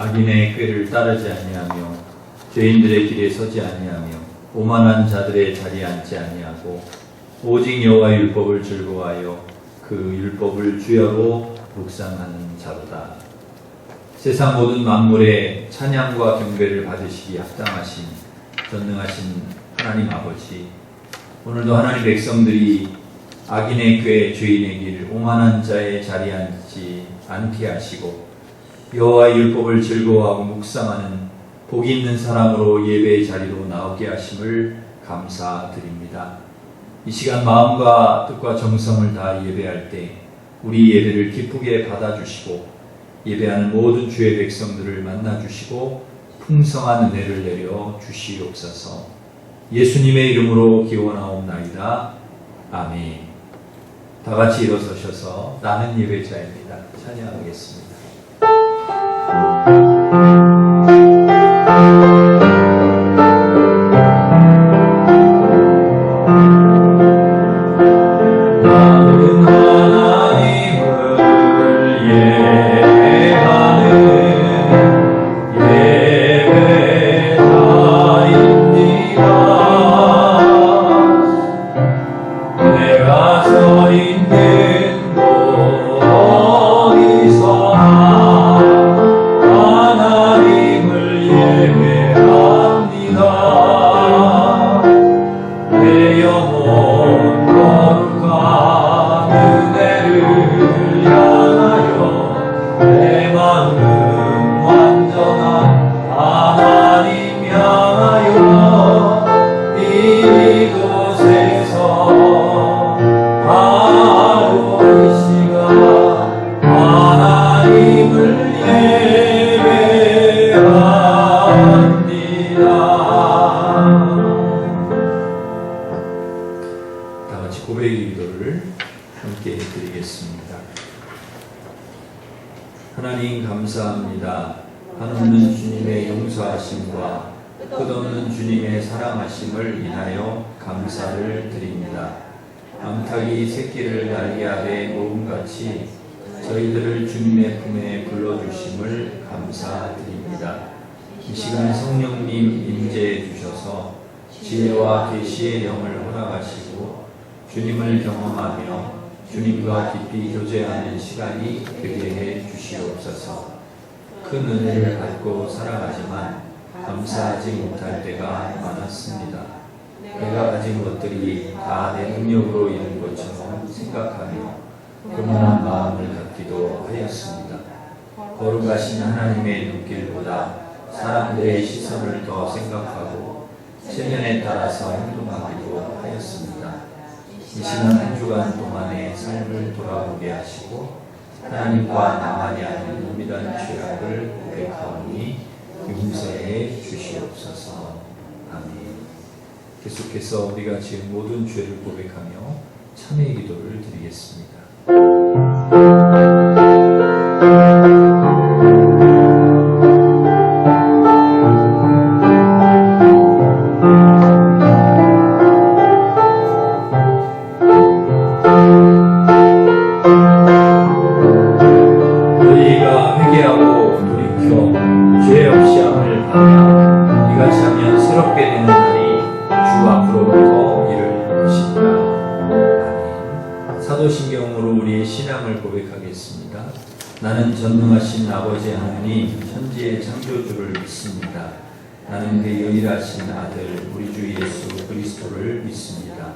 악인의 꾀를 따르지 아니하며 죄인들의 길에 서지 아니하며 오만한 자들의 자리에 앉지 아니하고 오직 여호와의 율법을 즐거워하여 그 율법을 주야로 묵상하는 자로다. 세상 모든 만물의 찬양과 경배를 받으시기 합당하신 전능하신 하나님 아버지, 오늘도 하나님 백성들이 악인의 꾀, 죄인의 길, 오만한 자의 자리에 앉지 않게 하시고 여호와의 율법을 즐거워하고 묵상하는 복이 있는 사람으로 예배의 자리로 나오게 하심을 감사드립니다. 이 시간 마음과 뜻과 정성을 다 예배할 때 우리 예배를 기쁘게 받아주시고 예배하는 모든 주의 백성들을 만나주시고 풍성한 은혜를 내려 주시옵소서. 예수님의 이름으로 기원하옵나이다. 아멘. 다 같이 일어서셔서 나는 예배자입니다. 찬양하겠습니다. 고백의 기도를 함께 드리겠습니다. 하나님 감사합니다. 한없는 주님의 용서하심과 끝없는 주님의 사랑하심을 인하여 감사를 드립니다. 암탉이 새끼를 날개 아래 모음같이 저희들을 주님의 품에 불러주심을 감사드립니다. 이 시간 성령님 임재해 주셔서 지혜와 계시의 영을 허락하시고 주님을 경험하며 주님과 깊이 교제하는 시간이 되게 해 주시옵소서. 큰 은혜를 받고 살아가지만 감사하지 못할 때가 많았습니다. 내가 가진 것들이 다 내 능력으로 이룬 것처럼 생각하며 교만한 마음을 갖기도 하였습니다. 거룩하신 하나님의 눈길보다 사람들의 시선을 더 생각하고 체면에 따라서 행동하기도 하였습니다. 이 시간 한 주간 동안의 삶을 돌아보게 하시고 하나님과 나만이 아닌 은밀한 죄악을 고백하오니 용서해 주시옵소서. 아멘. 계속해서 우리가 지은 모든 죄를 고백하며 참회 기도를 드리겠습니다. 사도신경으로 우리의 신앙을 고백하겠습니다. 나는 전능하신 아버지 하나님 천지의 창조주를 믿습니다. 나는 그 유일하신 아들 우리 주 예수 그리스도를 믿습니다.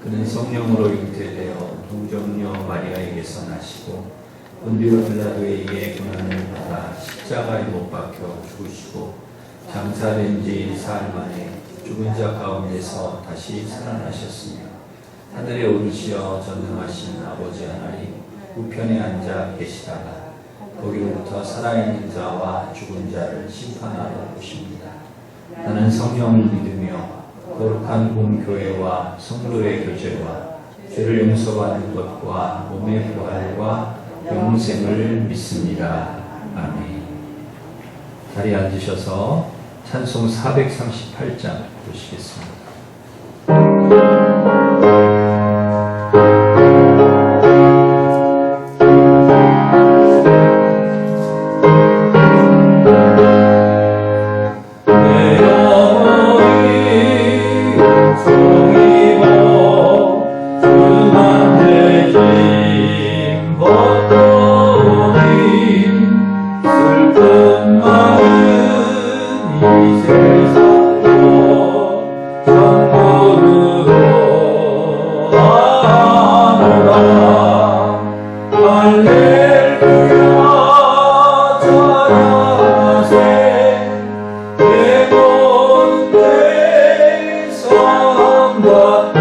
그는 성령으로 잉태되어 동정녀 마리아에게서 나시고 본디오 빌라도에 의해 고난을 받아 십자가에 못 박혀 죽으시고 장사된 지 사흘 만에 죽은 자 가운데서 다시 살아나셨으며 하늘에 오르시어 전능하신 아버지 하나님 우편에 앉아 계시다가 거기로부터 살아있는 자와 죽은 자를 심판하러 오십니다. 나는 성령을 믿으며 거룩한 공교회와 성도의 교제와 죄를 용서받는 것과 몸의 부활과 영생을 믿습니다. 아멘. 자리에 앉으셔서 찬송 438장 부르시겠습니다. 많은 이 세상도 정보르로 아노라. 할렐루야 찬양하세. 내 모든 죄 사함받고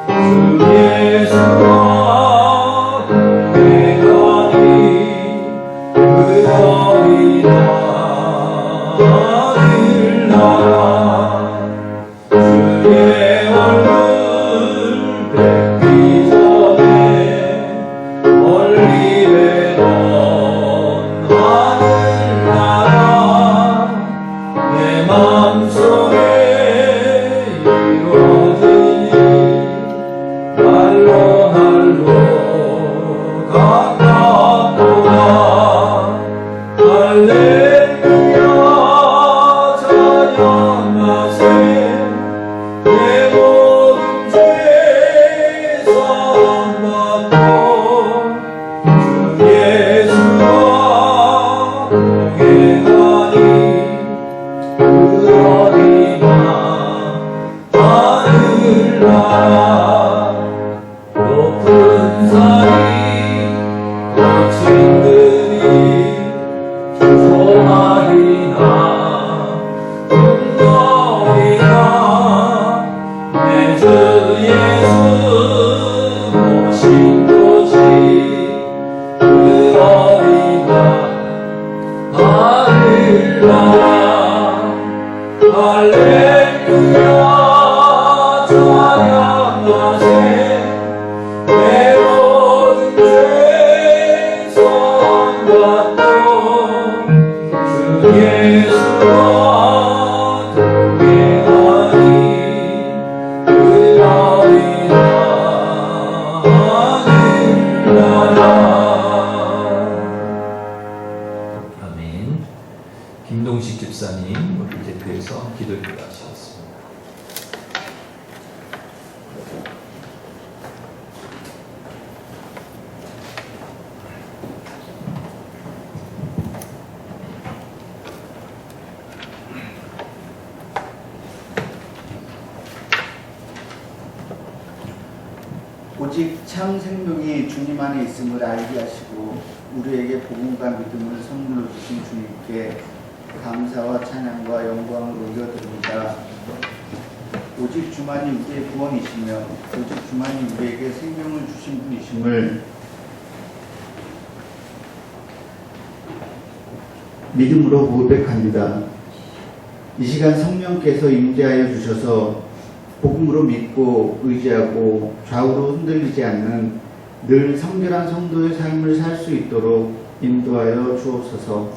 주 예수와 동행하니 그러리라. 하늘나라 주의 얼굴 뵙기 전에 멀리 뵈던 하늘나라 내 맘속에 이루어지니 날로 날로 가깝도다. 할렐루야 찬양하세. 내 모든 죄 사함받고 주 예수와 동행하니 그러리라. 하늘나라 높은 산이 거친 들이 소망이나 꿈거리나 내 주 예수 모신 곳이 그러리라. 하늘나라 할렐루야 찬양하세. 내 모든 죄 사함받고 주 예수와 동행하니 그러리라. 하늘나라. 아멘. 김동식 집사님 우리 대표해서 기도를 하시겠습니다. 오직 참 생명이 주님 안에 있음을 알게 하시고 우리에게 복음과 믿음을 선물로 주신 주님께 감사와 찬양과 영광을 올려드립니다. 오직 주만이 우리의 구원이시며 오직 주만이 우리에게 생명을 주신 분이심을 믿음으로 고백합니다. 이 시간 성령께서 임재하여 주셔서 복음으로 믿고 의지하고 좌우로 흔들리지 않는 늘 성결한 성도의 삶을 살 수 있도록 인도하여 주옵소서.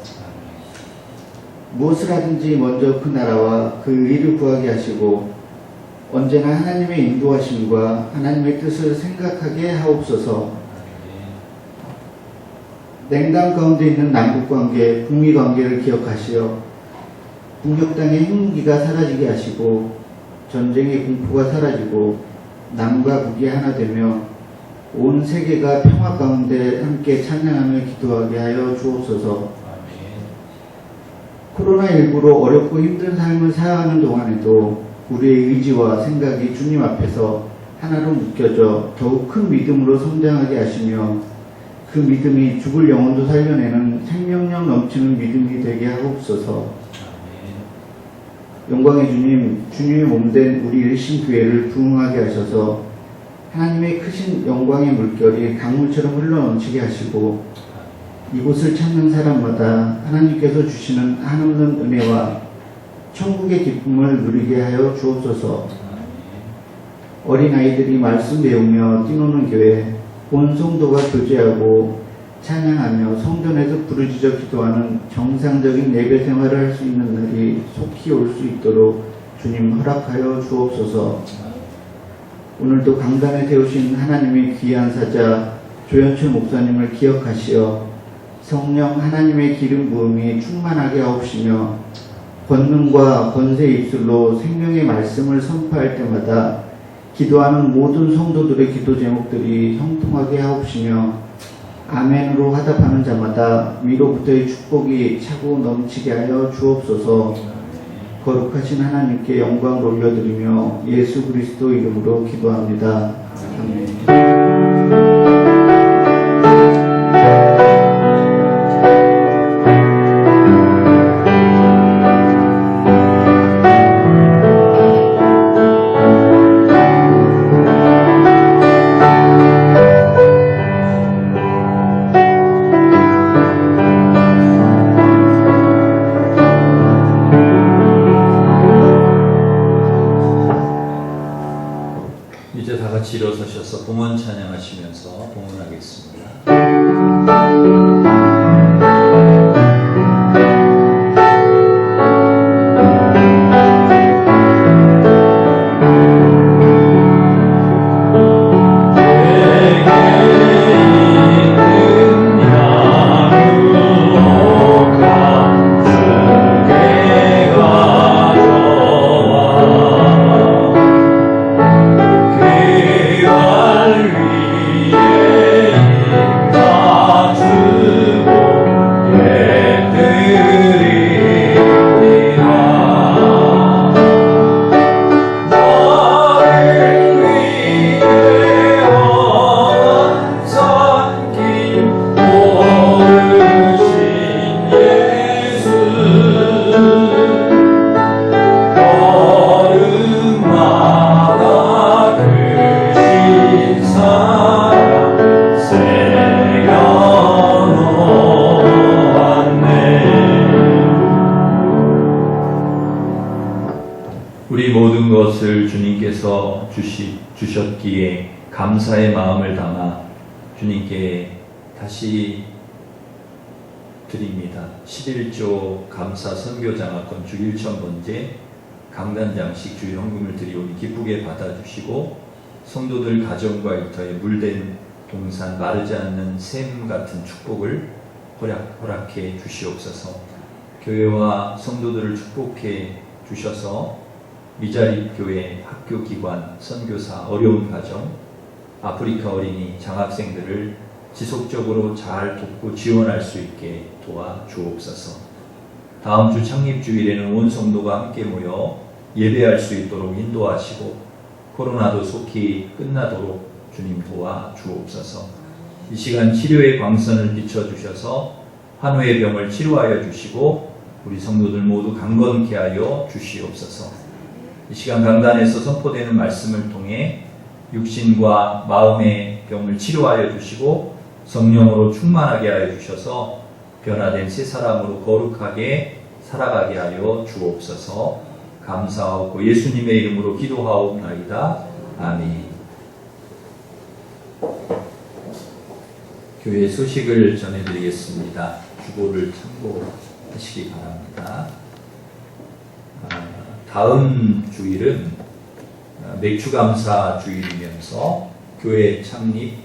무엇을 하든지 먼저 그 나라와 그 의를 구하게 하시고 언제나 하나님의 인도하심과 하나님의 뜻을 생각하게 하옵소서. 냉담 가운데 있는 남북관계, 북미관계를 기억하시어 북녘 땅의 핵무기가 사라지게 하시고 전쟁의 공포가 사라지고 남과 북이 하나 되며 온 세계가 평화 가운데 함께 찬양하며 기도하게 하여 주옵소서. 코로나19로 어렵고 힘든 삶을 살아가는 동안에도 우리의 의지와 생각이 주님 앞에서 하나로 묶여져 더욱 큰 믿음으로 성장하게 하시며 그 믿음이 죽을 영혼도 살려내는 생명력 넘치는 믿음이 되게 하옵소서. 영광의 주님, 주님의 몸된 우리 일신교회를 부흥하게 하셔서 하나님의 크신 영광의 물결이 강물처럼 흘러넘치게 하시고 이곳을 찾는 사람마다 하나님께서 주시는 한없는 은혜와 천국의 기쁨을 누리게 하여 주옵소서. 어린아이들이 말씀 배우며 뛰노는 교회, 온 성도가 교제하고 찬양하며 성전에서 부르짖어 기도하는 정상적인 예배 생활을 할 수 있는 날이 속히 올 수 있도록 주님 허락하여 주옵소서. 오늘도 강단에 세우신 하나님의 귀한 사자 조현철 목사님을 기억하시어 성령 하나님의 기름 부음이 충만하게 하옵시며 권능과 권세 입술로 생명의 말씀을 선포할 때마다 기도하는 모든 성도들의 기도 제목들이 형통하게 하옵시며 아멘으로 화답하는 자마다 위로부터의 축복이 차고 넘치게 하여 주옵소서. 거룩하신 하나님께 영광을 올려드리며 예수 그리스도 이름으로 기도합니다. 아멘. 이제 다 같이 일어서셔서 봉헌 찬양하시면서 봉헌하겠습니다. 우리 모든 것을 주님께서 주셨기에 감사의 마음을 담아 주님께 다시 드립니다. 11조 감사 선교장학권 주 1,000번째 강단장식 주 현금을 드리오니 기쁘게 받아주시고 성도들 가정과 일터에 물된 동산 마르지 않는 샘 같은 축복을 허락해 주시옵소서. 교회와 성도들을 축복해 주셔서 미자립 교회, 학교 기관, 선교사, 어려운 가정, 아프리카 어린이, 장학생들을 지속적으로 잘 돕고 지원할 수 있게 도와 주옵소서. 다음 주 창립주일에는 온 성도가 함께 모여 예배할 수 있도록 인도하시고 코로나도 속히 끝나도록 주님 도와 주옵소서. 이 시간 치료의 광선을 비춰주셔서 환우의 병을 치료하여 주시고 우리 성도들 모두 강건케 하여 주시옵소서. 이 시간 강단에서 선포되는 말씀을 통해 육신과 마음의 병을 치료하여 주시고 성령으로 충만하게 하여 주셔서 변화된 새 사람으로 거룩하게 살아가게 하여 주옵소서. 감사하고 예수님의 이름으로 기도하옵나이다. 아멘. 교회 소식을 전해드리겠습니다. 주보를 참고하시기 바랍니다. 다음 주일은 맥주감사 주일이면서 교회 창립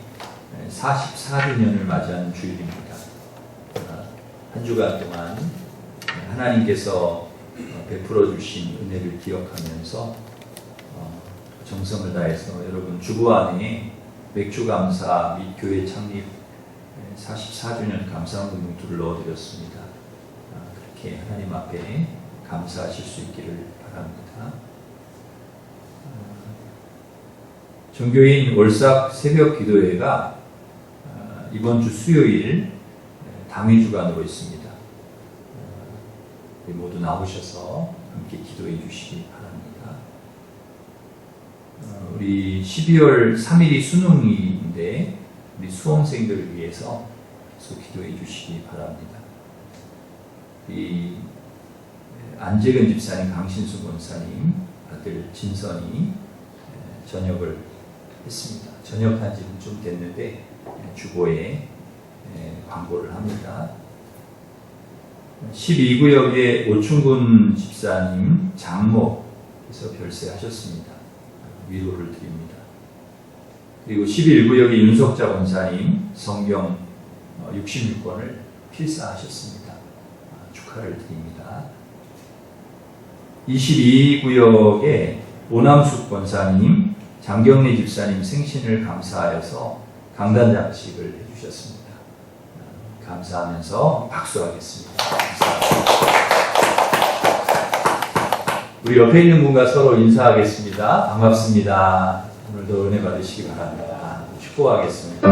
44주년을 맞이하는 주일입니다. 한 주간 동안 하나님께서 베풀어 주신 은혜를 기억하면서 정성을 다해서 여러분 주보 안에 맥주감사 및 교회 창립 44주년 감사헌금 봉투를 넣어드렸습니다. 그렇게 하나님 앞에 감사하실 수 있기를 바랍니다. 종교인 월삭 새벽 기도회가 이번 주 수요일 당회 주간으로 있습니다. 모두 나오셔서 함께 기도해 주시기 바랍니다. 우리 12월 3일이 수능일인데 우리 수험생들을 위해서 계속 기도해 주시기 바랍니다. 이 안재근 집사님, 강신수 권사님 아들 진선이 전역을 했습니다. 전역한 지는 좀 됐는데 주보에 광고를 합니다. 12구역의 오충군 집사님 장모에서 별세하셨습니다. 위로를 드립니다. 그리고 11구역의 윤석자 권사님 성경 66권을 필사하셨습니다. 축하를 드립니다. 22구역의 오남숙 권사님, 장경래 집사님 생신을 감사하여서 강단장식을 해주셨습니다. 감사하면서 박수하겠습니다. 우리 옆에 있는 분과 서로 인사하겠습니다. 반갑습니다. 오늘도 은혜 받으시기 바랍니다. 축복하겠습니다.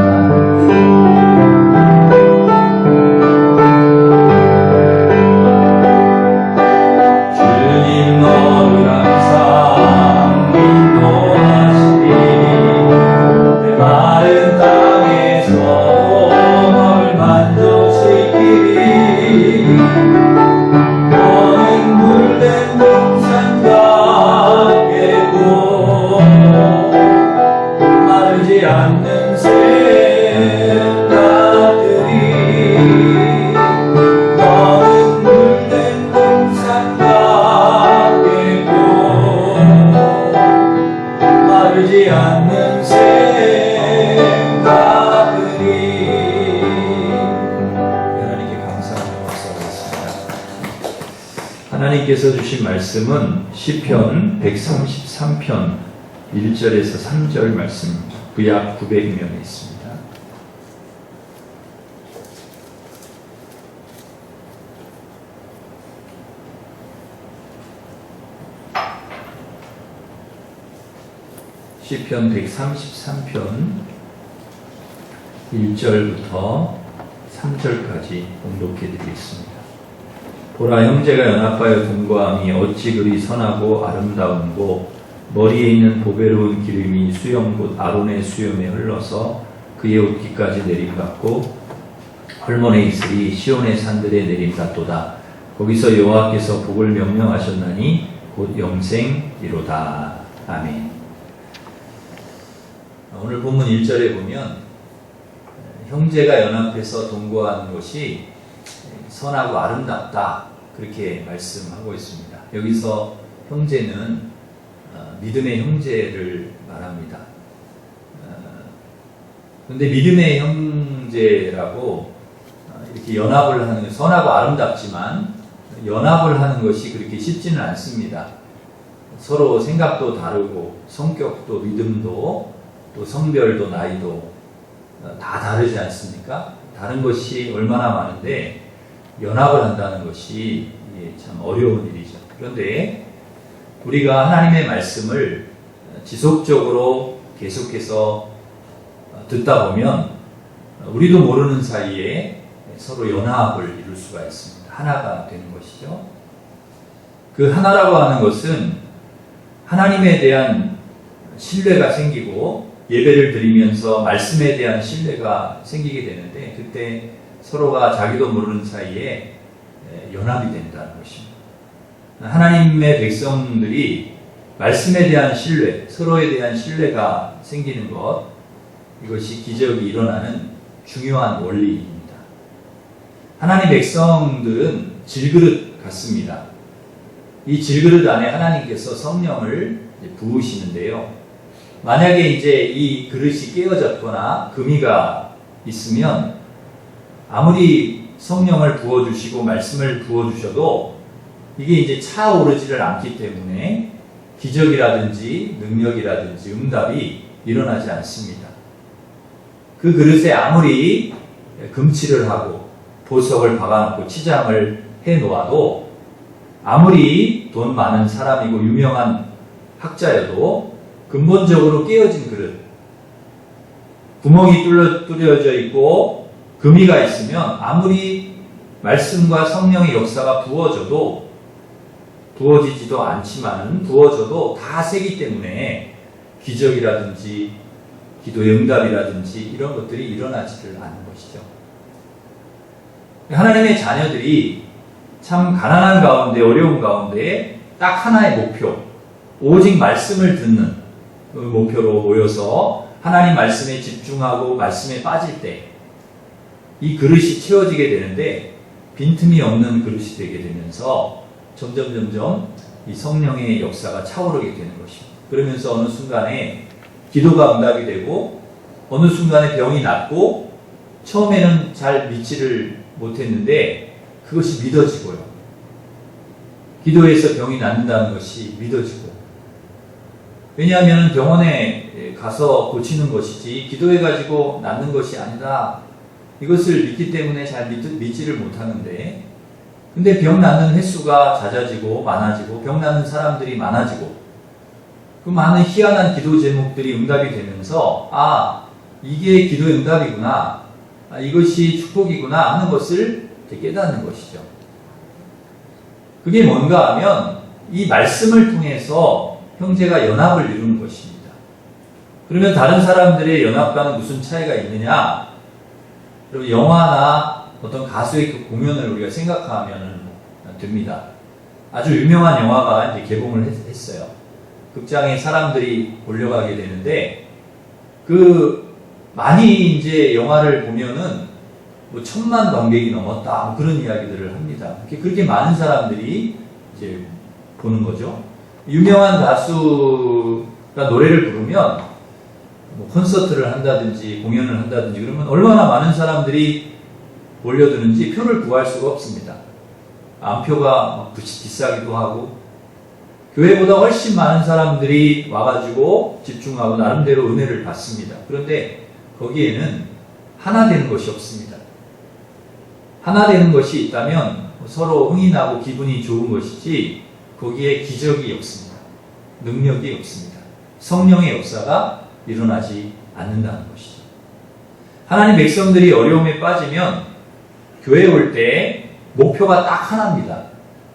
하나님께서 주신 말씀은 시편 133편 1절에서 3절 말씀입니다. 구약 900면에 있습니다. 시편 133편 1절부터 3절까지 봉독해 드리겠습니다. 보라, 형제가 연합하여 동거함이 어찌 그리 선하고 아름다운고, 머리에 있는 보배로운 기름이 수염 곧 아론의 수염에 흘러서 그의 옷깃까지 내림받고 헐몬에 있으리 시온의 산들에 내림받도다. 거기서 여호와께서 복을 명령하셨나니 곧 영생이로다. 아멘. 오늘 본문 1절에 보면 형제가 연합해서 동거하는 것이 선하고 아름답다, 그렇게 말씀하고 있습니다. 여기서 형제는 믿음의 형제를 말합니다. 그런데 믿음의 형제라고 이렇게 연합을 하는, 선하고 아름답지만 연합을 하는 것이 그렇게 쉽지는 않습니다. 서로 생각도 다르고 성격도 믿음도 또 성별도 나이도 다 다르지 않습니까? 다른 것이 얼마나 많은데 연합을 한다는 것이 참 어려운 일이죠. 그런데 우리가 하나님의 말씀을 지속적으로 계속해서 듣다 보면 우리도 모르는 사이에 서로 연합을 이룰 수가 있습니다. 하나가 되는 것이죠. 그 하나라고 하는 것은 하나님에 대한 신뢰가 생기고 예배를 드리면서 말씀에 대한 신뢰가 생기게 되는데, 그때 서로가 자기도 모르는 사이에 연합이 된다는 것입니다. 하나님의 백성들이 말씀에 대한 신뢰, 서로에 대한 신뢰가 생기는 것, 이것이 기적이 일어나는 중요한 원리입니다. 하나님 백성들은 질그릇 같습니다. 이 질그릇 안에 하나님께서 성령을 부으시는데요. 만약에 이제 이 그릇이 깨어졌거나 금이가 있으면 아무리 성령을 부어주시고 말씀을 부어주셔도 이게 이제 차오르지를 않기 때문에 기적이라든지 능력이라든지 응답이 일어나지 않습니다. 그 그릇에 아무리 금칠을 하고 보석을 박아놓고 치장을 해놓아도, 아무리 돈 많은 사람이고 유명한 학자여도 근본적으로 깨어진 그릇, 구멍이 뚫려져 있고 금이가 있으면 아무리 말씀과 성령의 역사가 부어지지도 않지만 부어져도 다 새기 때문에 기적이라든지 기도의 응답이라든지 이런 것들이 일어나지를 않는 것이죠. 하나님의 자녀들이 참 가난한 가운데, 어려운 가운데 딱 하나의 목표, 오직 말씀을 듣는 그 목표로 모여서 하나님 말씀에 집중하고 말씀에 빠질 때 이 그릇이 채워지게 되는데, 빈틈이 없는 그릇이 되게 되면서 점점 이 성령의 역사가 차오르게 되는 것입니다. 그러면서 어느 순간에 기도가 응답이 되고, 어느 순간에 병이 낫고, 처음에는 잘 믿지를 못했는데 그것이 믿어지고요. 기도해서 병이 낫는다는 것이 믿어지고. 왜냐하면 병원에 가서 고치는 것이지 기도해가지고 낫는 것이 아니다, 이것을 믿기 때문에 잘 믿지를 못하는데, 근데 병 낫는 횟수가 잦아지고 많아지고 병 낫는 사람들이 많아지고 그 많은 희한한 기도 제목들이 응답이 되면서 이게 기도 응답이구나, 이것이 축복이구나 하는 것을 깨닫는 것이죠. 그게 뭔가 하면 이 말씀을 통해서 형제가 연합을 이루는 것입니다. 그러면 다른 사람들의 연합과는 무슨 차이가 있느냐? 그리고 영화나 어떤 가수의 그 공연을 우리가 생각하면 됩니다. 아주 유명한 영화가 이제 개봉을 했어요. 극장에 사람들이 몰려가게 되는데, 많이 이제 영화를 보면은 뭐 1000만 관객이 넘었다, 뭐 그런 이야기들을 합니다. 그렇게 많은 사람들이 이제 보는 거죠. 유명한 가수가 노래를 부르면 뭐 콘서트를 한다든지 공연을 한다든지 그러면 얼마나 많은 사람들이 몰려드는지 표를 구할 수가 없습니다. 암표가 비싸기도 하고, 교회보다 훨씬 많은 사람들이 와가지고 집중하고 나름대로 은혜를 받습니다. 그런데 거기에는 하나 되는 것이 없습니다. 하나 되는 것이 있다면 서로 흥이 나고 기분이 좋은 것이지 거기에 기적이 없습니다. 능력이 없습니다. 성령의 역사가 일어나지 않는다는 것이죠. 하나님 백성들이 어려움에 빠지면 교회에 올 때 목표가 딱 하나입니다.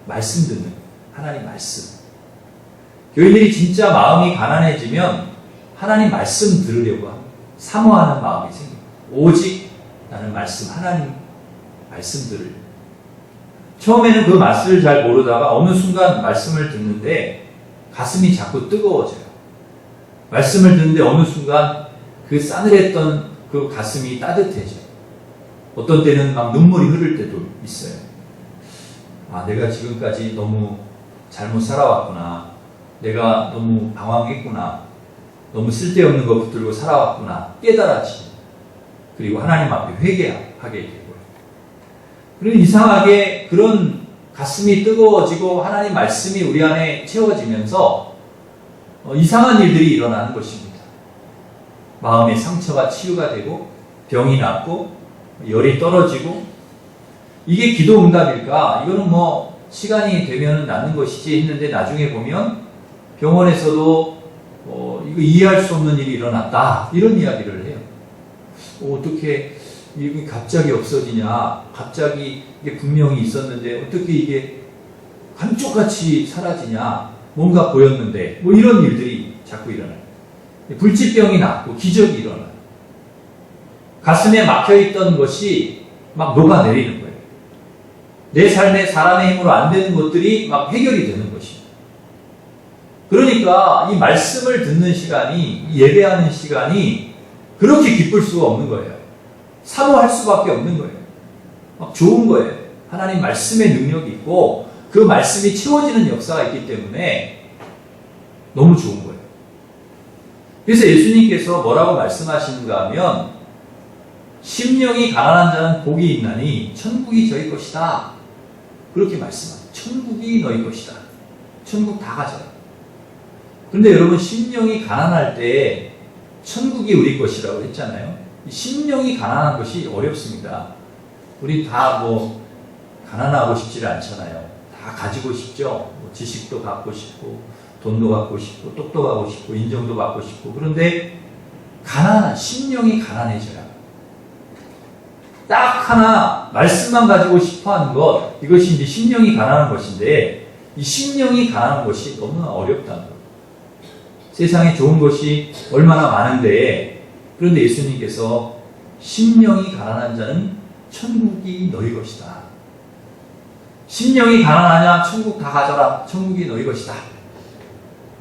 말씀 듣는, 하나님 말씀. 교인들이 진짜 마음이 가난해지면 하나님 말씀 들으려고 합니다. 사모하는 마음이 생깁니다. 오직 나는 말씀, 하나님 말씀 들으려고. 처음에는 그 말씀을 잘 모르다가 어느 순간 말씀을 듣는데 가슴이 자꾸 뜨거워져요. 말씀을 듣는데 어느 순간 그 싸늘했던 그 가슴이 따뜻해져요. 어떤 때는 막 눈물이 흐를 때도 있어요. 내가 지금까지 너무 잘못 살아왔구나. 내가 너무 방황했구나. 너무 쓸데없는 거 붙들고 살아왔구나. 깨달아지고, 그리고 하나님 앞에 회개하게 되고요. 그리고 이상하게 그런 가슴이 뜨거워지고 하나님 말씀이 우리 안에 채워지면서 이상한 일들이 일어나는 것입니다. 마음의 상처가 치유가 되고 병이 낫고 열이 떨어지고, 이게 기도 응답일까? 이거는 뭐 시간이 되면 낫는 것이지 했는데 나중에 보면 병원에서도 이거 이해할 수 없는 일이 일어났다, 이런 이야기를 해요. 어떻게 이게 갑자기 없어지냐? 갑자기 이게 분명히 있었는데 어떻게 이게 감쪽같이 사라지냐? 뭔가 보였는데, 뭐 이런 일들이 자꾸 일어나요. 불치병이 낫고 기적이 일어나요. 가슴에 막혀있던 것이 막 녹아내리는 거예요. 내 삶에 사람의 힘으로 안 되는 것들이 막 해결이 되는 것입니다. 그러니까 이 말씀을 듣는 시간이, 예배하는 시간이 그렇게 기쁠 수가 없는 거예요. 사모할 수밖에 없는 거예요. 막 좋은 거예요. 하나님 말씀의 능력이 있고 그 말씀이 채워지는 역사가 있기 때문에 너무 좋은 거예요. 그래서 예수님께서 뭐라고 말씀하시는가 하면, 심령이 가난한 자는 복이 있나니 천국이 저희 것이다. 그렇게 말씀합니다. 천국이 너희 것이다. 천국 다 가져라. 그런데 여러분, 심령이 가난할 때 천국이 우리 것이라고 했잖아요. 심령이 가난한 것이 어렵습니다. 우리 다 뭐 가난하고 싶지를 않잖아요. 다 가지고 싶죠. 뭐 지식도 갖고 싶고, 돈도 갖고 싶고, 똑똑하고 싶고, 인정도 받고 싶고. 그런데 심령이 가난해져야 합니다. 딱 하나 말씀만 가지고 싶어하는 것, 이것이 이제 심령이 가난한 것인데, 이 심령이 가난한 것이 너무나 어렵다는 거예요. 세상에 좋은 것이 얼마나 많은데, 그런데 예수님께서 심령이 가난한 자는 천국이 너희 것이다. 심령이 가난하냐? 천국 다 가져라. 천국이 너희 것이다.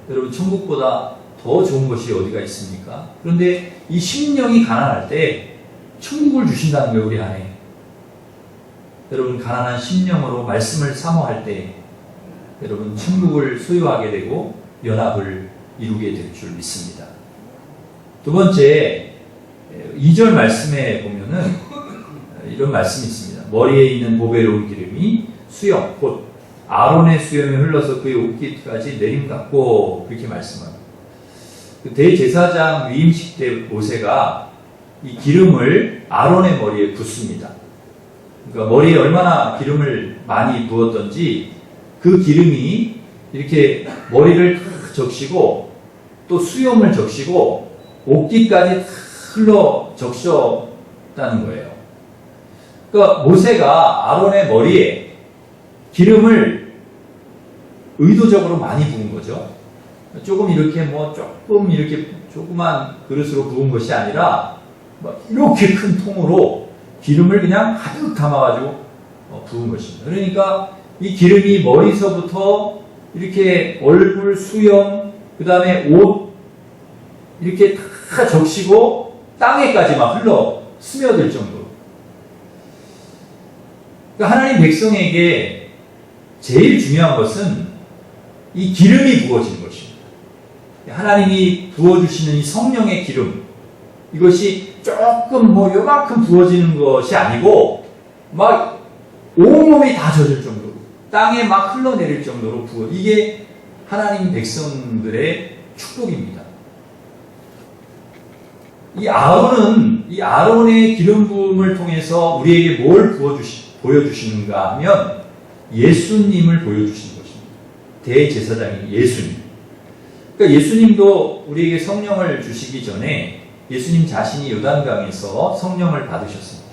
여러분, 천국보다 더 좋은 것이 어디가 있습니까? 그런데 이 심령이 가난할 때 천국을 주신다는 거예요, 우리 안에. 여러분, 가난한 심령으로 말씀을 사모할 때 여러분, 천국을 소유하게 되고 연합을 이루게 될 줄 믿습니다. 두 번째, 2절 말씀에 보면은 이런 말씀이 있습니다. 머리에 있는 보배로운 기름이 수염, 곧 아론의 수염에 흘러서 그의 옷깃까지 내림 같고, 그렇게 말씀합니다. 대제사장 위임식 때 모세가 이 기름을 아론의 머리에 붓습니다. 그러니까 머리에 얼마나 기름을 많이 부었던지 그 기름이 이렇게 머리를 탁 적시고 또 수염을 적시고 옷깃까지 탁 흘러 적셨다는 거예요. 그러니까 모세가 아론의 머리에 기름을 의도적으로 많이 부은 거죠. 조금 이렇게 조금 이렇게 조그만 그릇으로 부은 것이 아니라 이렇게 큰 통으로 기름을 그냥 가득 담아가지고 부은 것입니다. 그러니까 이 기름이 머리서부터 이렇게 얼굴, 수염, 그 다음에 옷 이렇게 다 적시고 땅에까지 막 흘러 스며들 정도로. 그러니까 하나님 백성에게 제일 중요한 것은 이 기름이 부어지는 것입니다. 하나님이 부어주시는 이 성령의 기름, 이것이 조금 요만큼 부어지는 것이 아니고 막 온몸이 다 젖을 정도로 땅에 막 흘러내릴 정도로 부어. 이게 하나님 백성들의 축복입니다. 이 아론의 기름 부음을 통해서 우리에게 뭘 보여주시는가 하면 예수님을 보여주시는 것입니다. 대제사장인 예수님. 그러니까 예수님도 우리에게 성령을 주시기 전에 예수님 자신이 요단강에서 성령을 받으셨습니다.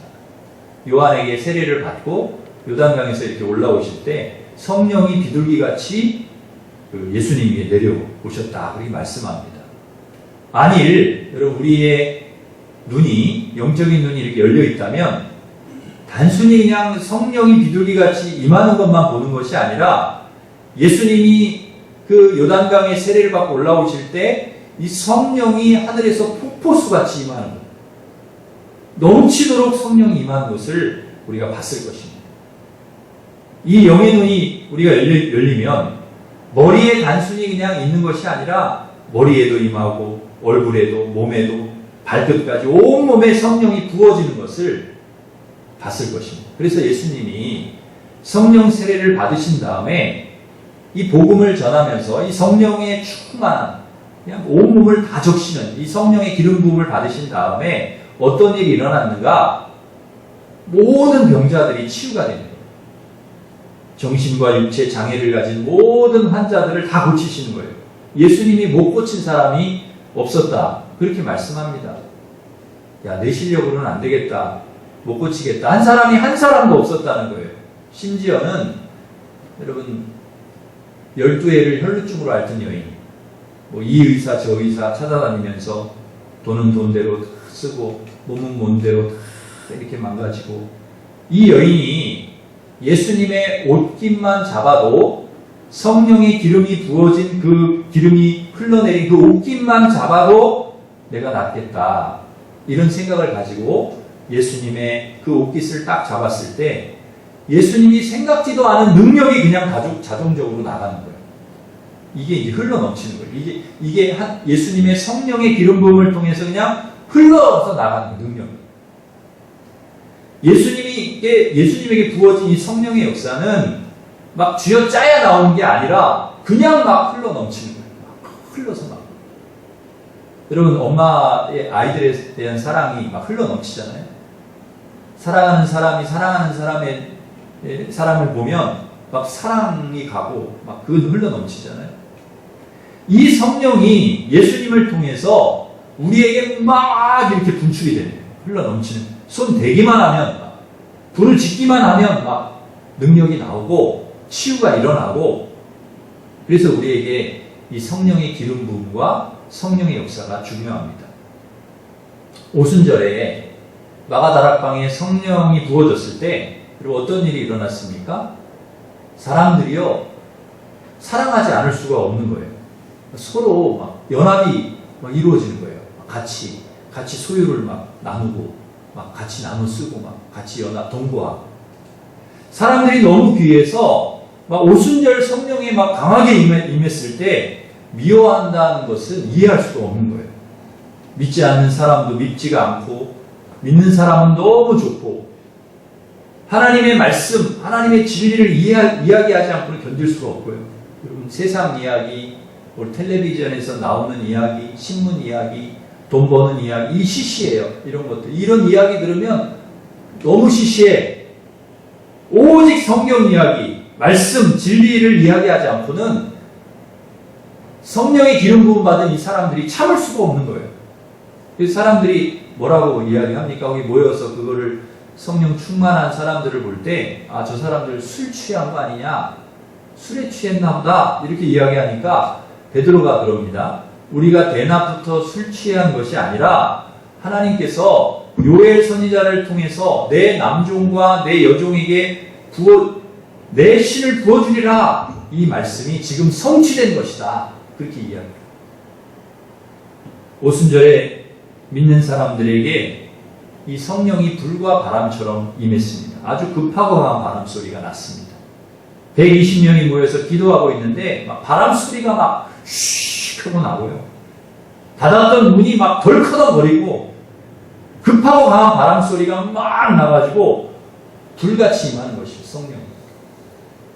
요한에게 세례를 받고 요단강에서 이렇게 올라오실 때 성령이 비둘기같이 예수님에게 내려오셨다. 그렇게 말씀합니다. 만일 여러분 우리의 눈이 영적인 눈이 이렇게 열려 있다면 단순히 그냥 성령이 비둘기같이 임하는 것만 보는 것이 아니라 예수님이 그 요단강에 세례를 받고 올라오실 때 이 성령이 하늘에서 폭포수같이 임하는 것, 넘치도록 성령이 임하는 것을 우리가 봤을 것입니다. 이 영의 눈이 우리가 열리면 머리에 단순히 그냥 있는 것이 아니라 머리에도 임하고 얼굴에도 몸에도 발끝까지 온몸에 성령이 부어지는 것을 봤을 것입니다. 그래서 예수님이 성령 세례를 받으신 다음에 이 복음을 전하면서 이 성령의 충만한 그냥 온몸을 다 적시는 이 성령의 기름 부음을 받으신 다음에 어떤 일이 일어났는가? 모든 병자들이 치유가 됩니다. 정신과 육체 장애를 가진 모든 환자들을 다 고치시는 거예요. 예수님이 못 고친 사람이 없었다. 그렇게 말씀합니다. 야, 내 실력으로는 안 되겠다. 못 고치겠다. 한 사람이 한 사람도 없었다는 거예요. 심지어는 여러분 12해를 혈루증으로 앓던 여인, 이 의사 저 의사 찾아다니면서 돈은 돈대로 쓰고 몸은 몸대로 이렇게 망가지고 이 여인이 예수님의 옷깃만 잡아도 성령의 기름이 부어진 그 기름이 흘러내린 그 옷깃만 잡아도 내가 낫겠다. 이런 생각을 가지고 예수님의 그 옷깃을 딱 잡았을 때 예수님이 생각지도 않은 능력이 그냥 자동적으로 나가는 거예요. 이게 이제 흘러 넘치는 거예요. 이게 예수님의 성령의 기름 부음을 통해서 그냥 흘러서 나가는 능력. 예수님에게 부어진 이 성령의 역사는 막 쥐어짜야 나오는 게 아니라 그냥 막 흘러 넘치는 거예요. 막 흘러서 막. 여러분, 엄마의 아이들에 대한 사랑이 막 흘러 넘치잖아요. 사랑하는 사람이 사랑하는 사람을 보면 막 사랑이 가고 막 그건 흘러 넘치잖아요. 이 성령이 예수님을 통해서 우리에게 막 이렇게 분출이 되는 거예요. 흘러 넘치는. 손 대기만 하면 막 불을 짓기만 하면 막 능력이 나오고 치유가 일어나고 그래서 우리에게 이 성령의 기름 부음과 성령의 역사가 중요합니다. 오순절에 마가다락방에 성령이 부어졌을 때 그리고 어떤 일이 일어났습니까? 사람들이요 사랑하지 않을 수가 없는 거예요. 서로 막 연합이 막 이루어지는 거예요. 같이 소유를 막 나누고 막 같이 나눠 쓰고 막 같이 연합 동거하고 사람들이 너무 귀해서 막 오순절 성령에 막 강하게 임했을 때 미워한다는 것은 이해할 수가 없는 거예요. 믿지 않는 사람도 믿지가 않고 믿는 사람은 너무 좋고 하나님의 말씀, 하나님의 진리를 이야기하지 않고는 견딜 수가 없고요. 여러분 세상 이야기, 텔레비전에서 나오는 이야기, 신문 이야기, 돈 버는 이야기, 이 시시해요. 이런 것들. 이런 이야기 들으면 너무 시시해. 오직 성경 이야기, 말씀, 진리를 이야기하지 않고는 성령의 기름 부음 받은 이 사람들이 참을 수가 없는 거예요. 그래서 사람들이 뭐라고 이야기합니까? 거기 모여서 그거를 성령 충만한 사람들을 볼 때, 아, 저 사람들 술 취한 거 아니냐? 술에 취했나 보다. 이렇게 이야기하니까 베드로가 그럽니다. 우리가 대낮부터 술 취한 것이 아니라 하나님께서 요엘 선지자를 통해서 내 남종과 내 여종에게 내 신을 부어주리라. 이 말씀이 지금 성취된 것이다. 그렇게 이야기합니다. 오순절에 믿는 사람들에게 이 성령이 불과 바람처럼 임했습니다. 아주 급하고 강한 바람 소리가 났습니다. 120명이 모여서 기도하고 있는데 막 바람 소리가 막 슉 하고 나고요. 닫았던 문이 막 덜커덕거리고 급하고 강한 바람 소리가 막 나가지고 불같이 임하는 것이죠. 성령.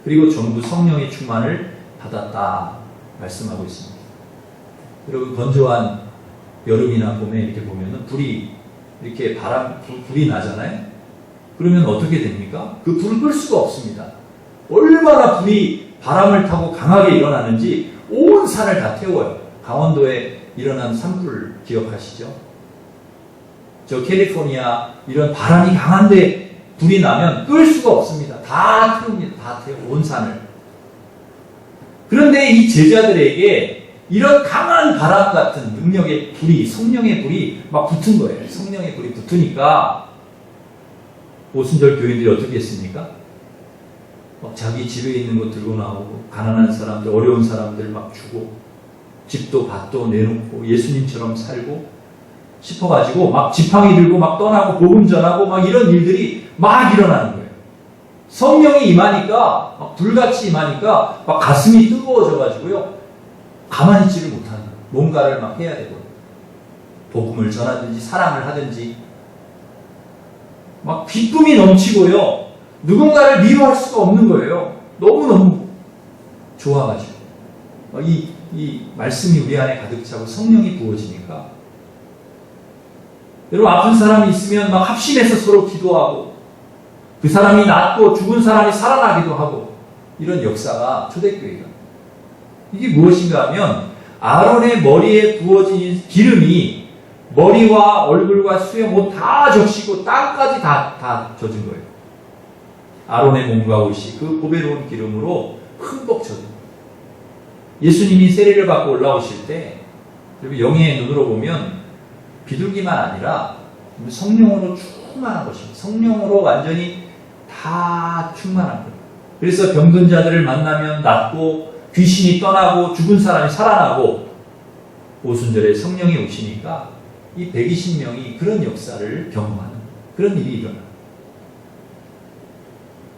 그리고 전부 성령의 충만을 받았다 말씀하고 있습니다. 여러분 건조한 여름이나 봄에 이렇게 보면은 불이 이렇게 불이 나잖아요. 그러면 어떻게 됩니까? 그 불을 끌 수가 없습니다. 얼마나 불이 바람을 타고 강하게 일어나는지 온 산을 다 태워요. 강원도에 일어난 산불 기억하시죠? 저 캘리포니아 이런 바람이 강한데 불이 나면 끌 수가 없습니다. 다 태웁니다. 다 태워 온 산을. 그런데 이 제자들에게 이런 강한 바람 같은 능력의 불이, 성령의 불이 막 붙은 거예요. 성령의 불이 붙으니까 오순절 교인들이 어떻게 했습니까? 막 자기 집에 있는 거 들고 나오고 가난한 사람들, 어려운 사람들 막 주고 집도 밭도 내놓고 예수님처럼 살고 싶어가지고 막 지팡이 들고 막 떠나고 복음 전하고 막 이런 일들이 막 일어나는 거예요. 성령이 임하니까 막 불같이 임하니까 막 가슴이 뜨거워져가지고요. 가만히 있지를 못하는 거예요. 뭔가를 막 해야 되고 복음을 전하든지 사랑을 하든지 막 기쁨이 넘치고요. 누군가를 미워할 수가 없는 거예요. 너무너무 좋아가지고 이 말씀이 우리 안에 가득 차고 성령이 부어지니까 여러분 아픈 사람이 있으면 막 합심해서 서로 기도하고 그 사람이 낫고 죽은 사람이 살아나기도 하고 이런 역사가 초대교회가 이게 무엇인가 하면 아론의 머리에 부어진 기름이 머리와 얼굴과 수염 옷 다 적시고 땅까지 다 젖은 거예요. 아론의 몸과 옷이 그 보배로운 기름으로 흠뻑 젖은 거예요. 예수님이 세례를 받고 올라오실 때 영의 눈으로 보면 비둘기만 아니라 성령으로 충만한 것입니다. 성령으로 완전히 다 충만한 거예요. 그래서 병든 자들을 만나면 낫고 귀신이 떠나고 죽은 사람이 살아나고 오순절에 성령이 오시니까 이 120명이 그런 역사를 경험하는 그런 일이 일어나요.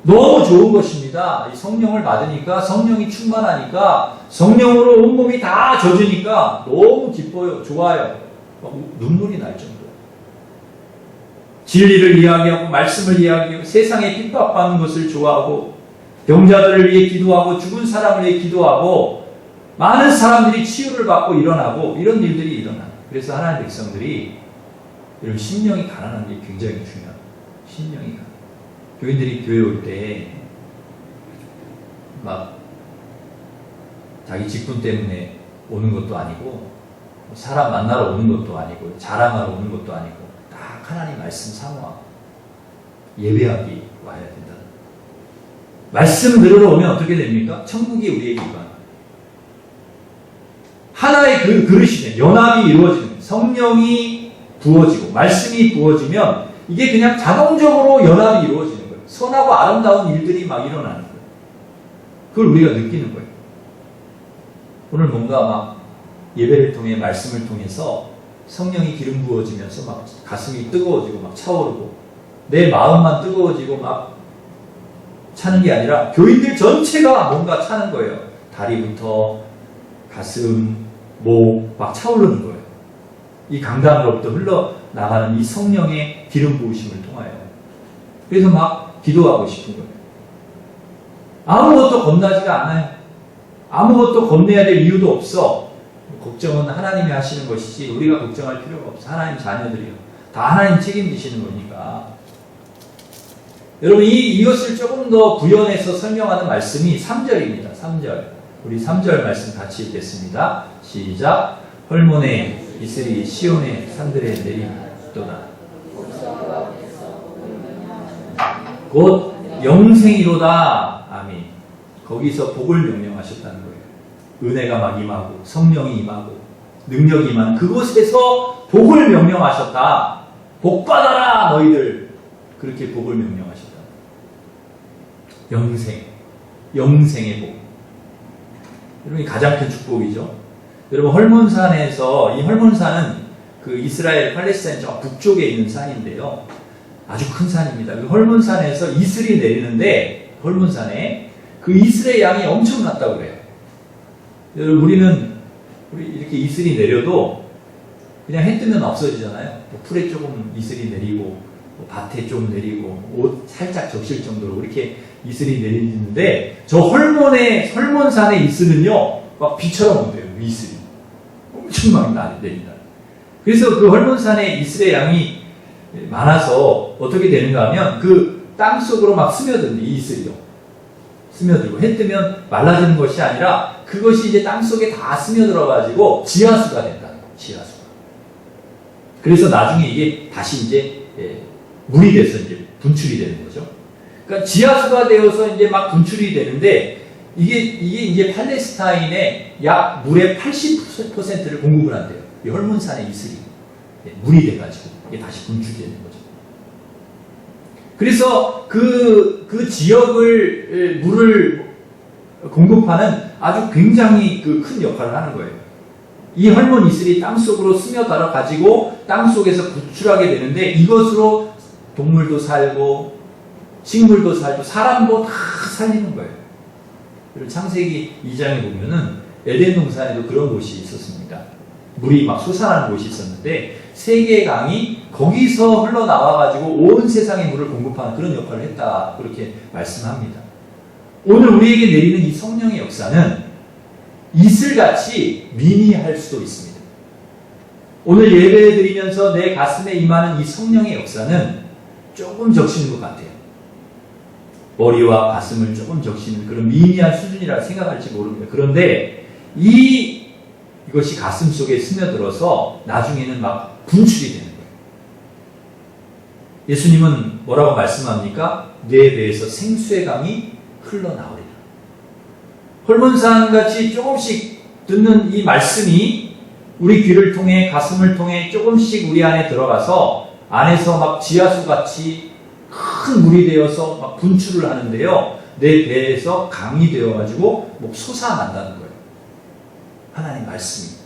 너무 좋은 것입니다. 이 성령을 받으니까 성령이 충만하니까 성령으로 온몸이 다 젖으니까 너무 기뻐요. 좋아요. 눈물이 날 정도예요. 진리를 이야기하고 말씀을 이야기하고 세상에 핍박받는 것을 좋아하고 병자들을 위해 기도하고 죽은 사람을 위해 기도하고 많은 사람들이 치유를 받고 일어나고 이런 일들이 일어나요. 그래서 하나님의 백성들이 이런 심령이 가난한 게 굉장히 중요해요. 심령이 가난. 교인들이 교회 올 때 막 자기 직분 때문에 오는 것도 아니고 사람 만나러 오는 것도 아니고 자랑하러 오는 것도 아니고 딱 하나님 말씀 사모하고 예배하기 와야 된다. 말씀 들으러 오면 어떻게 됩니까? 천국이 우리에게 임하는 하나의 그 그릇이네. 연합이 이루어지는 성령이 부어지고 말씀이 부어지면 이게 그냥 자동적으로 연합이 이루어지는 거예요. 선하고 아름다운 일들이 막 일어나는 거예요. 그걸 우리가 느끼는 거예요. 오늘 뭔가 막 예배를 통해 말씀을 통해서 성령이 기름 부어지면서 막 가슴이 뜨거워지고 막 차오르고 내 마음만 뜨거워지고 막 차는 게 아니라 교인들 전체가 뭔가 차는 거예요. 다리부터 가슴, 목 막 차오르는 거예요. 이 강단으로부터 흘러나가는 이 성령의 기름 부으심을 통하여. 그래서 막 기도하고 싶은 거예요. 아무것도 겁나지가 않아요. 아무것도 겁내야 될 이유도 없어. 걱정은 하나님이 하시는 것이지 우리가 걱정할 필요가 없어. 하나님 자녀들이요. 다 하나님 책임지시는 거니까. 여러분 이것을 조금 더 구현해서 설명하는 말씀이 3절입니다. 3절. 우리 3절 말씀 같이 읽겠습니다. 시작. 헐몬에 이슬이 시온의 산들에 내리도다. 곧 영생이로다. 아멘. 거기서 복을 명령하셨다는 거예요. 은혜가 막 임하고 성령이 임하고 능력이 임하는 그곳에서 복을 명령하셨다. 복 받아라 너희들. 그렇게 복을 명령하셨다. 영생의 복. 여러분 가장 큰 축복이죠. 여러분 헐몬산에서 이 헐몬산은 그 이스라엘 팔레스타인 저 북쪽에 있는 산인데요. 아주 큰 산입니다. 그 헐몬산에서 이슬이 내리는데 헐몬산에 그 이슬의 양이 엄청났다고 그래요. 여러분 우리 이렇게 이슬이 내려도 그냥 해 뜨면 없어지잖아요. 뭐 풀에 조금 이슬이 내리고 뭐 밭에 좀 내리고 옷 살짝 적실 정도로 그렇게 이슬이 내리는데 저 헐몬산의 이슬은요 막 비처럼 온대요. 이슬이 엄청 막 내린다. 그래서 그 헐몬산의 이슬의 양이 많아서 어떻게 되는가 하면 그 땅 속으로 막 스며든대. 이 이슬이요. 스며들고 해 뜨면 말라지는 것이 아니라 그것이 이제 땅 속에 다 스며들어가지고 지하수가 된다는 거예요. 지하수가. 그래서 나중에 이게 다시 이제 물이 돼서 이제 분출이 되는 거죠. 그러니까 지하수가 되어서 이제 막 분출이 되는데 이게 이제 팔레스타인의 약 물의 80%를 공급을 한대요. 이 헐몬산의 이슬이 물이 돼가지고 이게 다시 분출이 되는 거죠. 그래서 그 지역을 물을 공급하는 아주 굉장히 그 큰 역할을 하는 거예요. 이 헐몬 이슬이 땅 속으로 스며들어 가지고 땅 속에서 분출하게 되는데 이것으로 동물도 살고 식물도 살고 사람도 다 살리는 거예요. 그리고 창세기 2장에 보면은 에덴 동산에도 그런 곳이 있었습니다. 물이 막 솟아나는 곳이 있었는데 세 개의 강이 거기서 흘러나와가지고 온 세상의 물을 공급하는 그런 역할을 했다. 그렇게 말씀합니다. 오늘 우리에게 내리는 이 성령의 역사는 이슬같이 미미할 수도 있습니다. 오늘 예배 드리면서 내 가슴에 임하는 이 성령의 역사는 조금 적시는 것 같아요. 머리와 가슴을 조금 적시는 그런 미미한 수준이라 생각할지 모릅니다. 그런데 이것이 가슴 속에 스며들어서 나중에는 막 분출이 되는 거예요. 예수님은 뭐라고 말씀합니까? 내 배에서 생수의 강이 흘러나오리라. 헐몬산같이 조금씩 듣는 이 말씀이 우리 귀를 통해 가슴을 통해 조금씩 우리 안에 들어가서 안에서 막 지하수같이 큰 물이 되어서 막 분출을 하는데요. 내 배에서 강이 되어가지고 뭐 솟아난다는 거예요. 하나님 말씀이.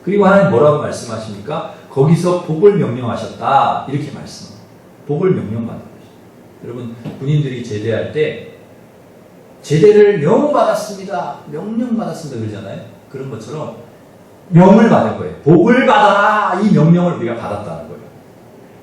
그리고 하나님 뭐라고 말씀하십니까? 거기서 복을 명령하셨다. 이렇게 말씀합니다. 복을 명령받은 거죠. 여러분 군인들이 제대할 때 제대를 명받았습니다. 명령받았습니다. 그러잖아요. 그런 것처럼 명을 받은 거예요. 복을 받아라. 이 명령을 우리가 받았다는 거예요.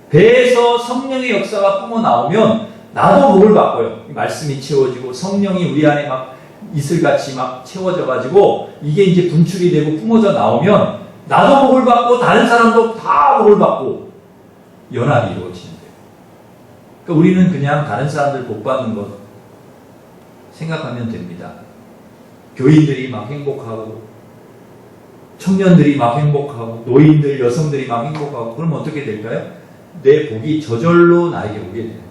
배에서 성령의 역사가 뿜어 나오면 나도 복을 받고요. 말씀이 채워지고 성령이 우리 안에 막 이슬같이 막 채워져가지고 이게 이제 분출이 되고 뿜어져 나오면 나도 복을 받고 다른 사람도 다 복을 받고 연합이 이루어지는 거예요. 그러니까 우리는 그냥 다른 사람들 복 받는 것 생각하면 됩니다. 교인들이 막 행복하고 청년들이 막 행복하고 노인들, 여성들이 막 행복하고 그럼 어떻게 될까요? 내 복이 저절로 나에게 오게 돼요.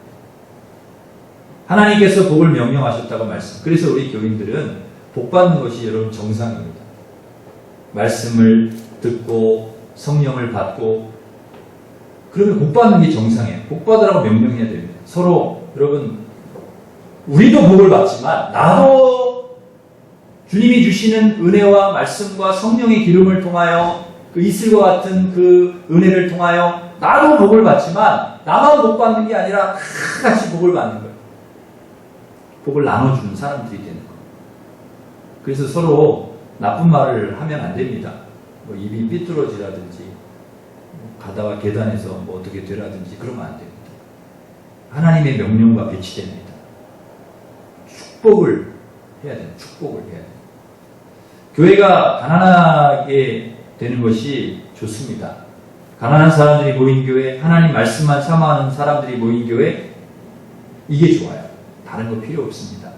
하나님께서 복을 명령하셨다고 말씀. 그래서 우리 교인들은 복 받는 것이 여러분 정상입니다. 말씀을 듣고 성령을 받고 그러면 복 받는 게 정상이에요. 복 받으라고 명령해야 됩니다. 서로 여러분 우리도 복을 받지만 나도 주님이 주시는 은혜와 말씀과 성령의 기름을 통하여 그 이슬과 같은 그 은혜를 통하여 나도 복을 받지만 나만 복 받는 게 아니라 다 같이 복을 받는 거예요. 복을 나눠주는 사람들이 되는 거예요. 그래서 서로 나쁜 말을 하면 안 됩니다. 뭐 입이 삐뚤어지라든지 가다가 계단에서 뭐 어떻게 되라든지 그러면 안 됩니다. 하나님의 명령과 배치됩니다. 축복을 해야 돼요. 축복을 해야 돼요. 교회가 가난하게 되는 것이 좋습니다. 가난한 사람들이 모인 교회, 하나님 말씀만 사모하는 사람들이 모인 교회, 이게 좋아요. 다른 거 필요 없습니다.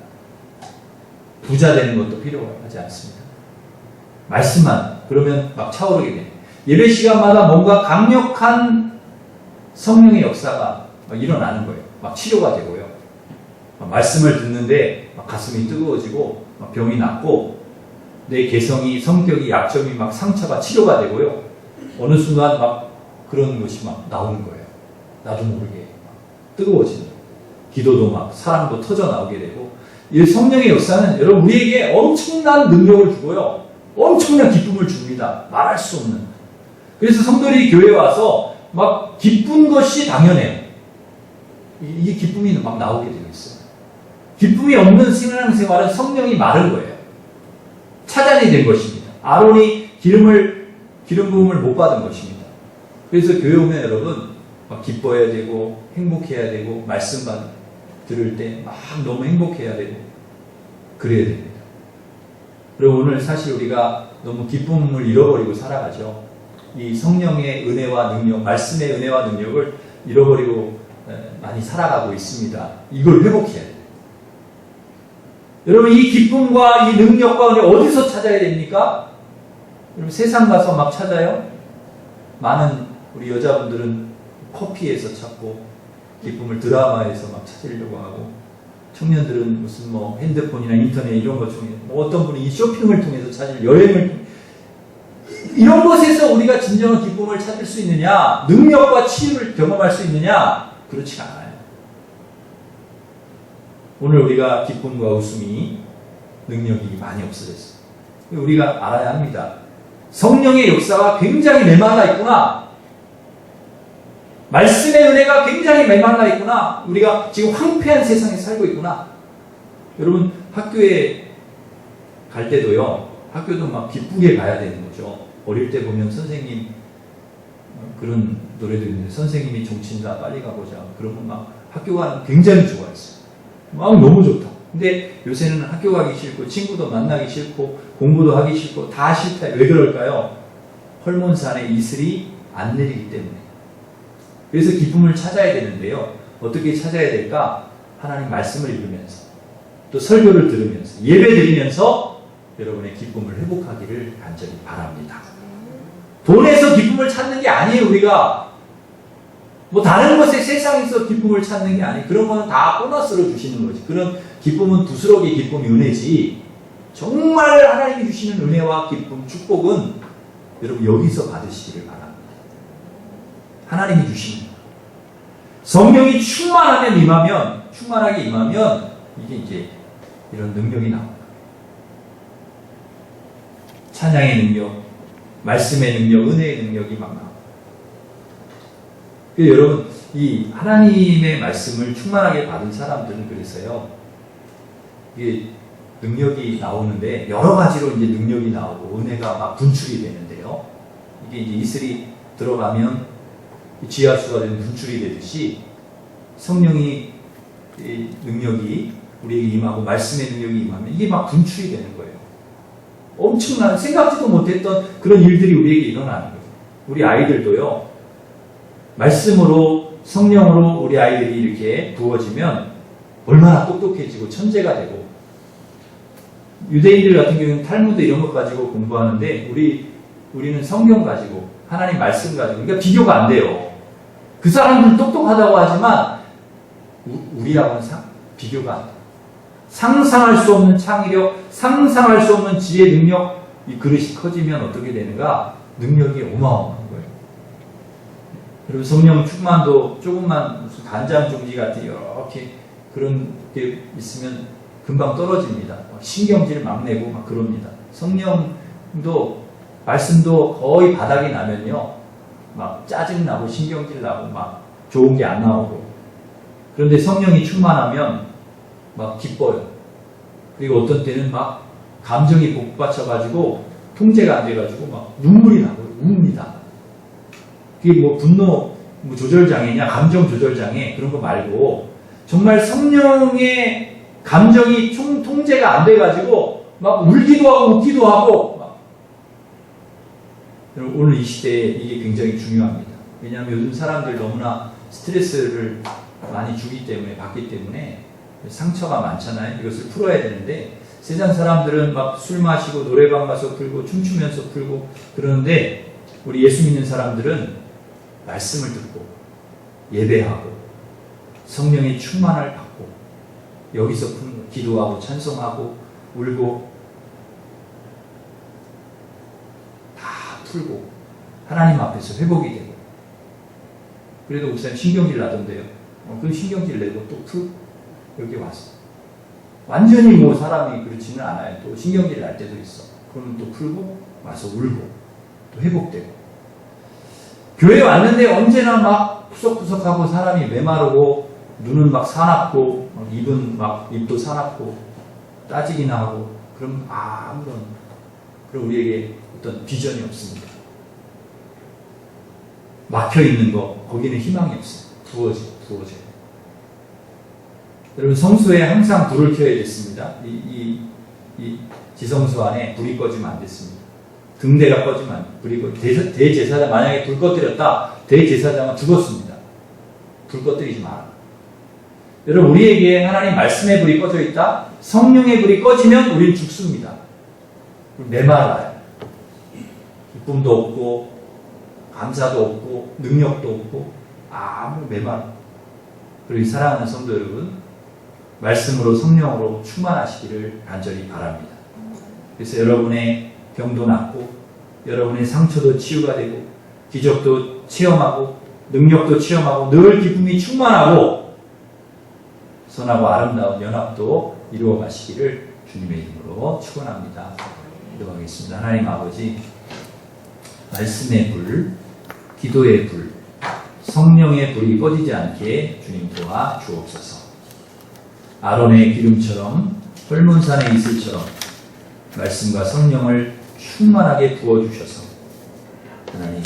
부자 되는 것도 필요하지 않습니다. 말씀만, 그러면 막 차오르게 돼요. 예배 시간마다 뭔가 강력한 성령의 역사가 막 일어나는 거예요. 막 치료가 되고요. 막 말씀을 듣는데 막 가슴이 뜨거워지고 막 병이 낫고 내 개성이, 성격이, 약점이 막 상처가 치료가 되고요. 어느 순간 막 그런 것이 막 나오는 거예요. 나도 모르게 뜨거워지는 거예요. 기도도 막 사랑도 터져 나오게 되고, 이 성령의 역사는 여러분 우리에게 엄청난 능력을 주고요. 엄청난 기쁨을 줍니다. 말할 수 없는. 그래서 성도들이 교회에 와서 막 기쁜 것이 당연해요. 이게 기쁨이 막 나오게 되어 있어요. 기쁨이 없는 신앙생활은 성령이 마른 거예요. 차단이 된 것입니다. 아론이 기름 부음을 못 받은 것입니다. 그래서 교회 오면 여러분 막 기뻐해야 되고 행복해야 되고 말씀만 들을 때 막 너무 행복해야 되고 그래야 됩니다. 그리고 오늘 사실 우리가 너무 기쁨을 잃어버리고 살아가죠. 이 성령의 은혜와 능력, 말씀의 은혜와 능력을 잃어버리고 많이 살아가고 있습니다. 이걸 회복해야 돼요. 여러분 이 기쁨과 이 능력과 은혜 어디서 찾아야 됩니까? 여러분 세상 가서 막 찾아요? 많은 우리 여자분들은 커피에서 찾고 기쁨을 드라마에서 막 찾으려고 하고, 청년들은 무슨 뭐 핸드폰이나 인터넷 이런 것 중에 어떤 분이 이 쇼핑을 통해서 찾을, 여행을 이런 것에서 우리가 진정한 기쁨을 찾을 수 있느냐, 능력과 치유를 경험할 수 있느냐, 그렇지가 않아요. 오늘 우리가 기쁨과 웃음이, 능력이 많이 없어졌어요. 우리가 알아야 합니다. 성령의 역사가 굉장히 메말라 있구나. 말씀의 은혜가 굉장히 메말라 있구나. 우리가 지금 황폐한 세상에 살고 있구나. 여러분 학교에 갈 때도요, 학교도 막 기쁘게 가야 되는 거죠. 어릴 때 보면 선생님 그런 노래도 있는데, 선생님이 종친다 빨리 가보자. 그러면 막 학교 가는 굉장히 좋아했어요. 막 너무 좋다. 근데 요새는 학교 가기 싫고 친구도 만나기 싫고 공부도 하기 싫고 다 싫다. 왜 그럴까요? 헐몬산에 이슬이 안 내리기 때문에. 그래서 기쁨을 찾아야 되는데요. 어떻게 찾아야 될까? 하나님 말씀을 읽으면서, 또 설교를 들으면서, 예배 드리면서 여러분의 기쁨을 회복하기를 간절히 바랍니다. 돈에서 기쁨을 찾는 게 아니에요. 우리가 뭐 다른 것에 세상에서 기쁨을 찾는 게 아니에요. 그런 거는 다 보너스로 주시는 거지. 그런 기쁨은 부스러기 기쁨이 은혜지, 정말 하나님이 주시는 은혜와 기쁨, 축복은 여러분 여기서 받으시기를 바랍니다. 하나님이 주시는 거예요. 성령이 충만하게 임하면 이게 이제 이런 능력이 나옵니다. 찬양의 능력, 말씀의 능력, 은혜의 능력이 막 나옵니다. 그래서 여러분 이 하나님의 말씀을 충만하게 받은 사람들은 그래서요, 이게 능력이 나오는데 여러 가지로 이제 능력이 나오고 은혜가 막 분출이 되는데요. 이게 이제 이슬이 들어가면 지하수가 되는 분출이 되듯이 성령이 능력이 우리에게 임하고 말씀의 능력이 임하면 이게 막 분출이 되는 거예요. 엄청난, 생각지도 못했던 그런 일들이 우리에게 일어나는 거예요. 우리 아이들도요, 말씀으로, 성령으로 우리 아이들이 이렇게 부어지면 얼마나 똑똑해지고 천재가 되고, 유대인들 같은 경우는 탈무드 이런 것 가지고 공부하는데 우리는 성경 가지고, 하나님 말씀 가지고, 그러니까 비교가 안 돼요. 그 사람들은 똑똑하다고 하지만 우리하고는 비교가 안 돼요. 상상할 수 없는 창의력, 상상할 수 없는 지혜, 능력, 이 그릇이 커지면 어떻게 되는가? 능력이 어마어마한 거예요. 그리고 성령 충만도 조금만 무슨 간장 종지 같은 이렇게 그런 게 있으면 금방 떨어집니다. 신경질 막 내고 막 그럽니다. 성령도, 말씀도 거의 바닥이 나면요, 막 짜증나고 신경질 나고 막 좋은 게 안 나오고. 그런데 성령이 충만하면 막 기뻐요. 그리고 어떤 때는 막 감정이 복받쳐가지고 통제가 안 돼가지고 막 눈물이 나고 웁니다. 그게 뭐 분노 뭐 조절장애냐, 감정 조절장애 그런 거 말고 정말 성령의 감정이 통제가 안 돼가지고 막 울기도 하고 웃기도 하고 막. 오늘 이 시대에 이게 굉장히 중요합니다. 왜냐하면 요즘 사람들 너무나 스트레스를 많이 주기 때문에 받기 때문에 상처가 많잖아요. 이것을 풀어야 되는데 세상 사람들은 막 술 마시고 노래방 가서 풀고 춤추면서 풀고 그러는데 우리 예수 믿는 사람들은 말씀을 듣고 예배하고 성령의 충만을 받고 여기서 푸는 거 기도하고 찬송하고 울고 다 풀고 하나님 앞에서 회복이 되고 그래도 목사님 신경질 나던데요. 그 신경질 내고 또 풀고 여기 와서 완전히 뭐 사람이 그렇지는 않아요. 또 신경질 날 때도 있어. 그러면 또 풀고 와서 울고 또 회복되고 교회 왔는데 언제나 막 푸석푸석하고 사람이 메마르고 눈은 막 사납고 입은 막 입도 사납고 따지기나 하고 그럼 아무런 그럼 우리에게 어떤 비전이 없습니다. 막혀 있는 거 거기는 희망이 없어요. 부어져요. 여러분 성소에 항상 불을 켜야 됐습니다. 이 지성소 안에 불이 꺼지면 안 됐습니다. 등대가 꺼지면 불이 꺼. 대제사장 만약에 불 꺼뜨렸다. 대제사장은 죽었습니다. 불 꺼뜨리지 마라. 여러분 우리에게 하나님 말씀의 불이 꺼져 있다. 성령의 불이 꺼지면 우리는 죽습니다. 메말라요. 기쁨도 없고 감사도 없고 능력도 없고 아무 메말. 그리고 사랑하는 성도 여러분 말씀으로 성령으로 충만하시기를 간절히 바랍니다. 그래서 여러분의 병도 낫고 여러분의 상처도 치유가 되고 기적도 체험하고 능력도 체험하고 늘 기쁨이 충만하고 선하고 아름다운 연합도 이루어 가시기를 주님의 이름으로 축원합니다. 기도하겠습니다. 하나님 아버지 말씀의 불, 기도의 불, 성령의 불이 꺼지지 않게 주님 도와 주옵소서. 아론의 기름처럼 헐몬산의 이슬처럼 말씀과 성령을 충만하게 부어주셔서 하나님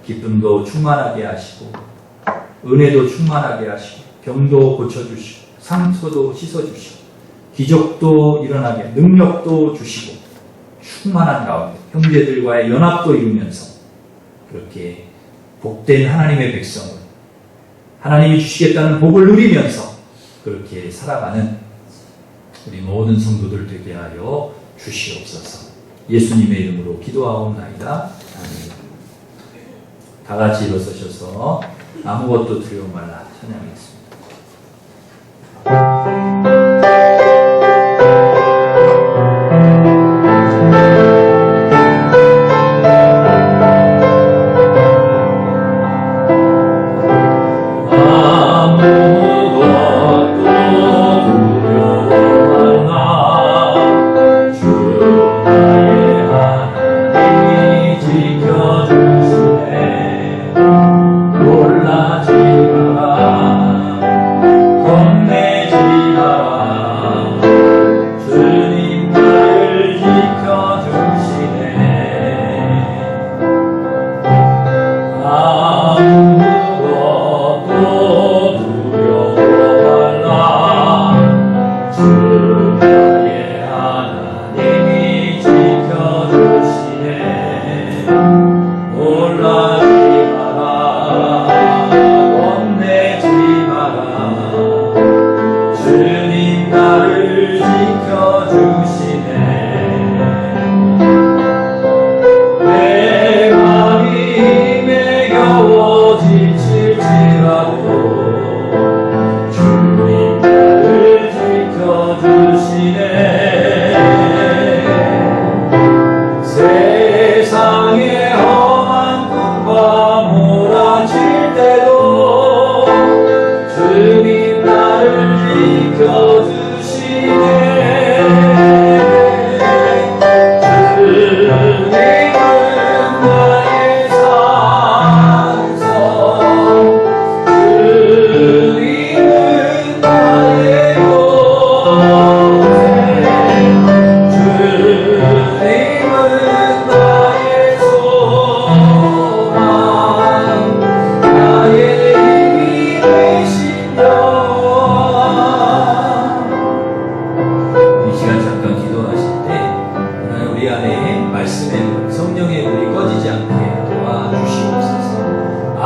기쁨도 충만하게 하시고 은혜도 충만하게 하시고 병도 고쳐주시고 상처도 씻어주시고 기적도 일어나게 능력도 주시고 충만한 가운데 형제들과의 연합도 이루면서 그렇게 복된 하나님의 백성을 하나님이 주시겠다는 복을 누리면서 그렇게 살아가는 우리 모든 성도들 되게 하여 주시옵소서. 예수님의 이름으로 기도하옵나이다. 아멘. 다 같이 일어서셔서 아무것도 두려워 말라 찬양하겠습니다. 지켜주시네 놀라지 마라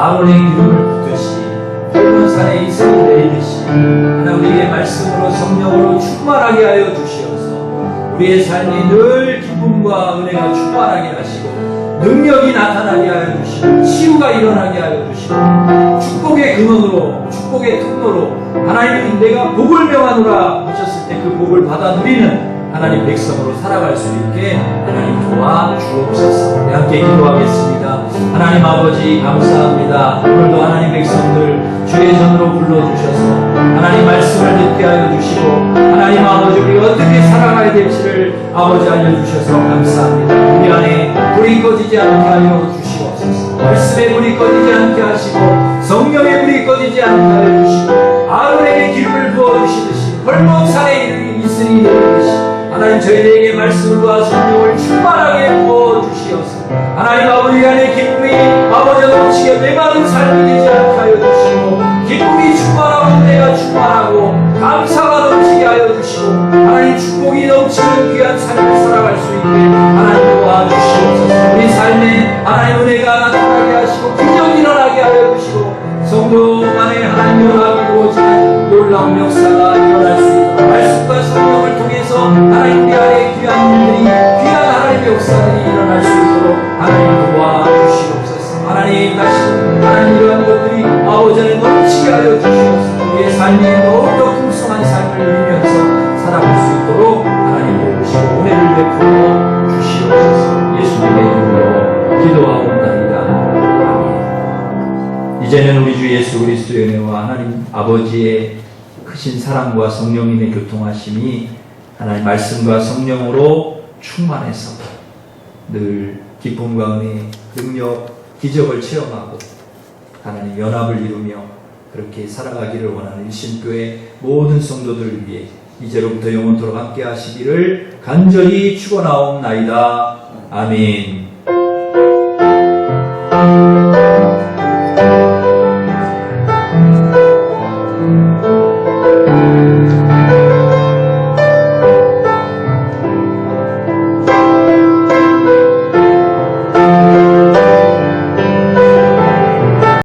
아론의 기름을 붓듯이 헐몬 산에 이슬이 내리듯이 하나님 우리에게 말씀으로 성령으로 충만하게 하여 주시어서 우리의 삶이 늘 기쁨과 은혜가 충만하게 하시고 능력이 나타나게 하여 주시고 치유가 일어나게 하여 주시고 축복의 근원으로 축복의 통로로 하나님이 내가 복을 명하노라 하셨을 때 그 복을 받아 누리는 하나님 백성으로 살아갈 수 있게 하나님 도와 주옵소서. 우리 함께 기도하겠습니다. 하나님 아버지 감사합니다. 오늘도 하나님 백성들 주의 전으로 불러주셔서 하나님 말씀을 듣게 하여 주시고 하나님 아버지 우리가 어떻게 살아가야 될지를 아버지 알려주셔서 감사합니다. 우리 안에 불이 꺼지지 않게 하여 주시옵소서. 말씀에 불이 꺼지지 않게 하시고 성령의 불이 꺼지지 않게 하여 주시고 아론에게 기름을 부어주시듯이 헐몬산에 이르는 이슬이 내리듯이 하나님 저희들에게 말씀과 성령을 충만하게 부어주시옵소서. 하나님 아버지 안에 기쁨이 아버지 넘치게 메마른 삶이 되지 않게 하여 주시고 기쁨이 충만하고 은혜가 충만하고 감사가 넘치게 하여 주시고 하나님 축복이 넘치는 귀한 삶을 살아갈 수 있게 하나님 도와주시옵소서. 우리 삶에 하나님 은혜가 나타나게 하시고 기적이 일어나게 하여 주시고 성도 안에 하나님 연합이 이루어지는 놀라운 역사가 일어날 수 있도록 말씀과 성령을 통해서 하나님 우리 안에 귀한 일들이 귀한 하나님의 역사들이 일어날 수 있도록 하나님 도와주시옵소서. 하나님 다시 하나님 이러한 것들이 아버지 안에 넘치게 하여 주시옵소서. 우리의 삶이 더욱더 풍성한 삶을 누리면서 살아갈 수 있도록 하나님 도우시고 은혜를 베풀어 주시옵소서. 예수님의 이름으로 기도하옵나이다. 이제는 우리 주 예수 그리스도의 은혜와 하나님 아버지의 크신 사랑과 성령님의 교통하심이 하나님 말씀과 성령으로 충만해서 늘 기쁨과 은혜, 능력, 기적을 체험하고 하나님 연합을 이루며 그렇게 살아가기를 원하는 일신교회 모든 성도들을 위해 이제로부터 영원토록 함께 하시기를 간절히 축원하옵나이다. 아멘.